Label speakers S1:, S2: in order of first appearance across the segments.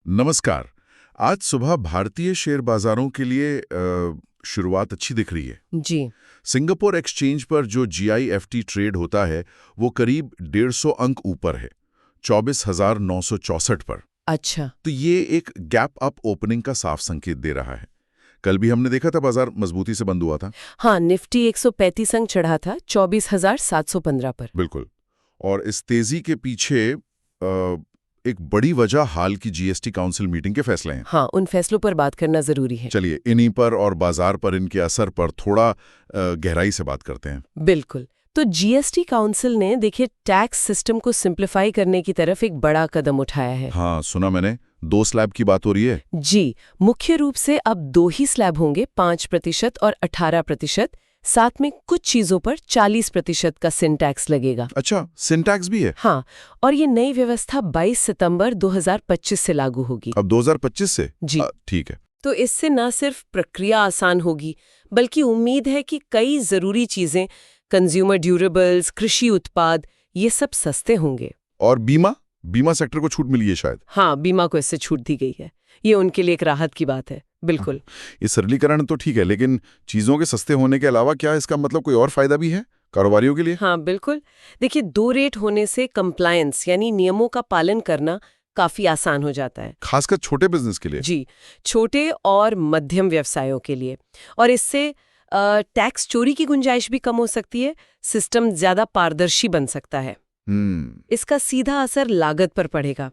S1: नमस्कार। आज सुबह भारतीय शेयर बाजारों के लिए शुरुआत अच्छी दिख रही है।
S2: जी।
S1: सिंगापुर एक्सचेंज पर जो GIFT ट्रेड होता है वो करीब 150 अंक ऊपर है, 24,964 पर।
S2: अच्छा।
S1: तो ये एक गैप अप ओपनिंग का साफ संकेत दे रहा है। कल भी हमने देखा था बाजार मजबूती से बंद हुआ था।
S2: हाँ, निफ्टी 135 अंक चढ़ा था 24,715 पर।
S1: बिल्कुल। और इस तेजी के पीछे एक बड़ी वजह हाल की GST काउंसिल मीटिंग के फैसले हैं।
S2: हाँ, उन फैसलों पर बात करना जरूरी है।
S1: चलिए इन्हीं पर और बाजार पर इनके असर पर थोड़ा गहराई से बात करते हैं।
S2: बिल्कुल। तो GST काउंसिल ने देखिए टैक्स सिस्टम को सिंप्लीफाई करने की तरफ एक बड़ा कदम उठाया है।
S1: हाँ, सुना मैंने। 2 स्लैब की बात हो रही है।
S2: जी, मुख्य रूप से अब 2 ही स्लैब होंगे, 5% और 18%। साथ में कुछ चीजों पर 40% का सिन टैक्स लगेगा।
S1: अच्छा, सिन टैक्स भी है।
S2: हाँ, और ये नई व्यवस्था 22 सितंबर 2025 से लागू होगी।
S1: अब 2025 से?
S2: जी।
S1: ठीक है।
S2: तो इससे न सिर्फ प्रक्रिया आसान होगी, बल्कि उम्मीद है कि कई जरूरी चीजें, कंज्यूमर ड्यूरेबल्स, कृषि उत्पाद, ये सब सस्ते होंगे।
S1: और बीमा सेक्टर को छूट मिली है शायद।
S2: हाँ, बीमा को इससे छूट दी गई है। ये उनके लिए एक राहत की बात है। बिल्कुल।
S1: ये सरलीकरण तो ठीक है, लेकिन चीजों के सस्ते होने के अलावा क्या इसका मतलब कोई और फायदा भी है कारोबारियों के लिए?
S2: हाँ, बिल्कुल। देखिए, 2 रेट होने से कंप्लायंस यानी नियमों का पालन करना काफी आसान हो जाता है,
S1: खासकर छोटे बिजनेस के लिए।
S2: जी, छोटे और मध्यम व्यवसायों के लिए। और इससे टैक्स चोरी की गुंजाइश भी कम हो सकती है, सिस्टम ज्यादा पारदर्शी बन सकता है। इसका सीधा असर लागत पर पड़ेगा।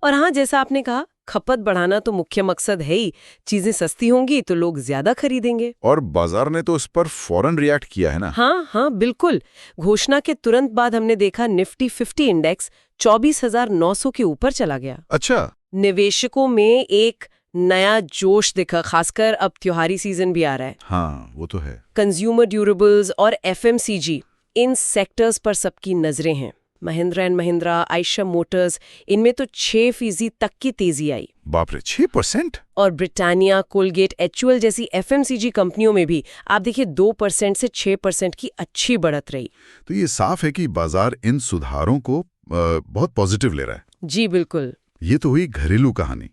S2: और हाँ, जैसा आपने कहा, खपत बढ़ाना तो मुख्य मकसद है ही। चीजें सस्ती होंगी तो लोग ज्यादा खरीदेंगे।
S1: और बाजार ने तो इस पर फौरन रिएक्ट किया है ना?
S2: हाँ हाँ, बिल्कुल। घोषणा के तुरंत बाद हमने देखा निफ्टी 50 इंडेक्स 24,900 के ऊपर चला गया।
S1: अच्छा।
S2: निवेशकों में एक नया जोश दिखा, खासकर अब त्योहारी सीजन भी आ रहा है।
S1: हाँ, वो तो है।
S2: कंज्यूमर ड्यूरेबल्स और FMCG, इन सेक्टर्स पर सबकी नजरें हैं। महिंद्रा एंड महिंद्रा, आयशा मोटर्स, इनमें तो 6% तक की तेजी आई।
S1: बाप रे, 6%?
S2: और ब्रिटानिया, कोलगेट, HUL जैसी FMCG कंपनियों में भी आप देखिए 2% से 6% की अच्छी बढ़त रही।
S1: तो ये साफ है कि बाजार इन सुधारों को बहुत पॉजिटिव ले रहा है।
S2: जी बिल्कुल।
S1: ये तो हुई घरेलू कहानी,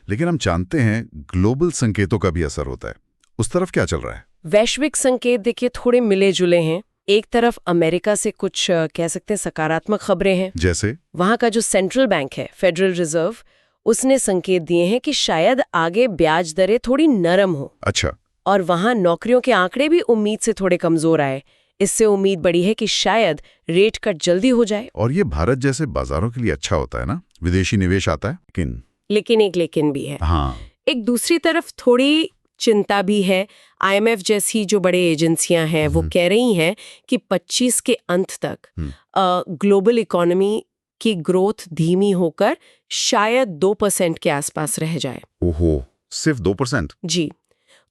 S1: लेकिन हम जानते हैं ग्लोबल संकेतों का भी असर होता है। उस तरफ क्या चल रहा है?
S2: वैश्विक संकेत देखिए थोड़े मिले जुले हैं। एक तरफ अमेरिका से कुछ कह सकते हैं सकारात्मक खबरें हैं।
S1: जैसे?
S2: वहां का जो सेंट्रल बैंक है, फेडरल रिजर्व, उसने संकेत दिए हैं कि शायद आगे ब्याज दरें थोड़ी नरम हो।
S1: अच्छा।
S2: और वहां नौकरियों के आंकड़े भी उम्मीद से थोड़े कमजोर आए। इससे उम्मीद बढ़ी है कि शायद रेट कट जल्दी हो जाए।
S1: और ये भारत जैसे बाजारों के लिए अच्छा होता है ना, विदेशी निवेश आता है।
S2: लेकिन एक लेकिन भी है।
S1: हाँ।
S2: एक दूसरी तरफ थोड़ी चिंता भी है। IMF जैसी जो बड़े एजेंसियां हैं वो कह रही हैं कि 25 के अंत तक ग्लोबल इकोनॉमी की ग्रोथ धीमी होकर शायद 2% के आसपास रह जाए।
S1: ओहो, सिर्फ 2%?
S2: जी।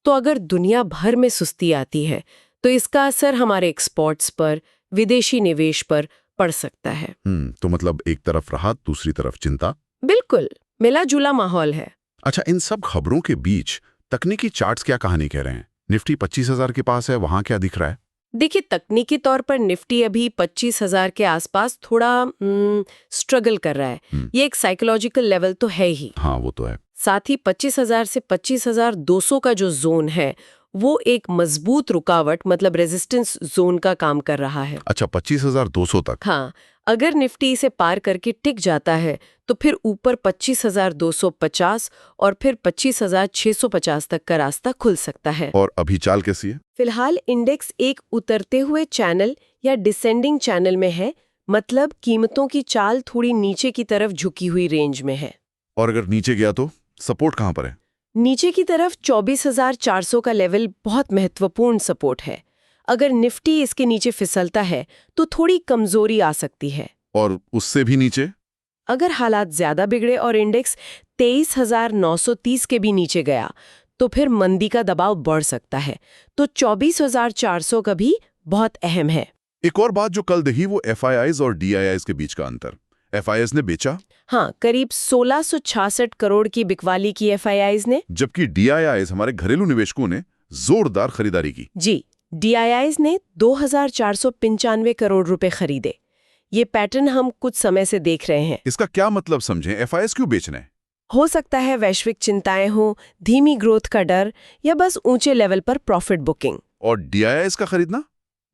S2: तो अगर दुनिया भर में सुस्ती आती है तो इसका असर हमारे एक्सपोर्ट्स पर, विदेशी निवेश पर पड़ सकता है।
S1: तो मतलब एक तरफ राहत, दूसरी तरफ चिंता।
S2: बिल्कुल, मिला जुला माहौल है।
S1: अच्छा, इन सब खबरों के बीच तकनीकी चार्ट्स क्या कहानी कह रहे हैं? निफ्टी 25,000 के पास है, वहां क्या दिख रहा है?
S2: देखिए, तकनीकी तौर पर निफ्टी अभी 25,000 के आसपास थोड़ा स्ट्रगल कर रहा है। ये एक साइकोलॉजिकल लेवल तो है ही।
S1: हाँ, वो तो है।
S2: साथ ही 25,000 से 25,200 का जो जोन है वो एक मजबूत रुकावट, मतलब रेजिस्टेंस जोन का काम कर रहा है।
S1: अच्छा, 25,200 तक?
S2: हाँ, अगर निफ्टी इसे पार करके टिक जाता है तो फिर ऊपर 25,250 और फिर 25,650 तक का रास्ता खुल सकता है।
S1: और अभी चाल कैसी है?
S2: फिलहाल इंडेक्स एक उतरते हुए चैनल या डिसेंडिंग चैनल में है, मतलब कीमतों की चाल थोड़ी नीचे की तरफ झुकी हुई रेंज में है।
S1: और अगर नीचे गया तो सपोर्ट कहां पर है?
S2: नीचे की तरफ 24,400 का लेवल बहुत महत्वपूर्ण सपोर्ट है। अगर निफ्टी इसके नीचे फिसलता है तो थोड़ी कमजोरी आ सकती है।
S1: और उससे भी नीचे?
S2: अगर हालात ज्यादा बिगड़े और इंडेक्स 23,930 के भी नीचे गया तो फिर मंदी का दबाव बढ़ सकता है। तो 24,400 का भी बहुत अहम है।
S1: एक और बात जो कल देखी वो FIIs और DIIs के बीच का अंतर। FIIs ने बेचा?
S2: हाँ, करीब 1666 करोड़ की बिकवाली की FIIs ने,
S1: जबकि DIIs हमारे घरेलू निवेशकों ने जोरदार खरीदारी की।
S2: जी, DIIs ने 2,495 करोड़ रुपए खरीदे। ये पैटर्न हम कुछ समय से देख रहे हैं।
S1: इसका क्या मतलब समझें? FIIs क्यों बेचना है?
S2: हो सकता है वैश्विक चिंताएं हों, धीमी ग्रोथ का डर या बस ऊंचे लेवल पर प्रॉफिट बुकिंग।
S1: और DIIs का खरीदना?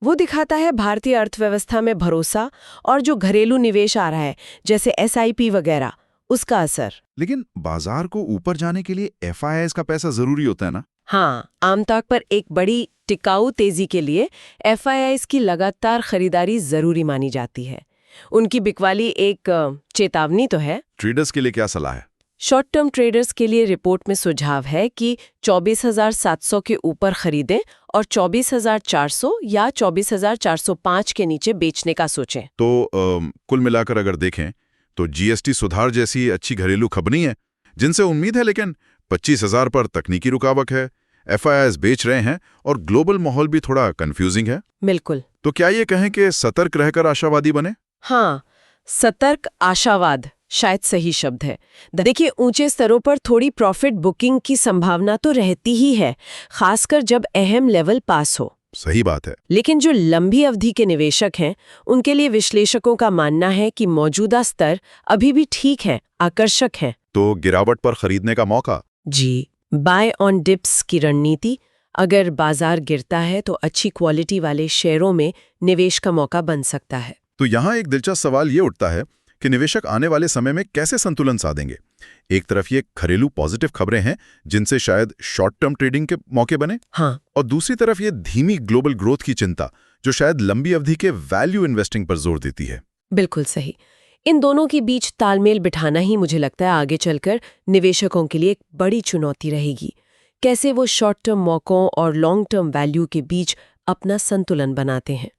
S2: वो दिखाता है भारतीय अर्थव्यवस्था में भरोसा और जो घरेलू निवेश आ रहा है जैसे SIP वगैरह, उसका असर।
S1: लेकिन बाजार को ऊपर जाने के लिए FIIs का पैसा जरूरी होता है ना?
S2: हाँ, आमतौर पर एक बड़ी टिकाऊ तेजी के लिए FIIs की लगातार खरीदारी जरूरी मानी जाती है। उनकी बिकवाली एक चेतावनी तो है।
S1: ट्रेडर्स के लिए क्या सलाह है?
S2: शॉर्ट टर्म ट्रेडर्स के लिए रिपोर्ट में सुझाव है कि 24,700 के ऊपर खरीदें और 24,400 या 24,405 के नीचे बेचने का सोचें।
S1: तो कुल मिलाकर अगर देखें तो GST सुधार जैसी अच्छी घरेलू खबरें हैं जिनसे उम्मीद है, लेकिन 25,000 पर तकनीकी रुकावट है, FIIs बेच रहे हैं और ग्लोबल माहौल भी थोड़ा कंफ्यूजिंग है।
S2: बिल्कुल।
S1: तो क्या ये कहें कि सतर्क रहकर आशावादी बने?
S2: हाँ, सतर्क आशावाद शायद सही शब्द है। देखिए, ऊंचे स्तरों पर थोड़ी प्रॉफिट बुकिंग की संभावना तो रहती ही है, खासकर जब अहम लेवल पास हो।
S1: सही बात है।
S2: लेकिन जो लंबी अवधि के निवेशक हैं, उनके लिए विश्लेषकों का मानना है कि मौजूदा स्तर अभी भी ठीक है, आकर्षक है।
S1: तो गिरावट पर खरीदने का मौका?
S2: जी, बाय ऑन डिप्स की रणनीति। अगर बाजार गिरता है तो अच्छी क्वालिटी वाले शेयरों में निवेश का मौका बन सकता है।
S1: तो यहाँ एक दिलचस्प सवाल ये उठता है कि निवेशक आने वाले समय में कैसे संतुलन साधेंगे। एक तरफ ये घरेलू पॉजिटिव खबरें हैं जिनसे शायद शॉर्ट टर्म ट्रेडिंग के मौके बने,
S2: हाँ,
S1: और दूसरी तरफ ये धीमी ग्लोबल ग्रोथ की चिंता जो शायद लंबी अवधि के वैल्यू इन्वेस्टिंग पर जोर देती है।
S2: बिल्कुल सही। इन दोनों के बीच तालमेल बिठाना ही मुझे लगता है आगे चलकर निवेशकों के लिए एक बड़ी चुनौती रहेगी। कैसे वो शॉर्ट टर्म मौकों और लॉन्ग टर्म वैल्यू के बीच अपना संतुलन बनाते हैं।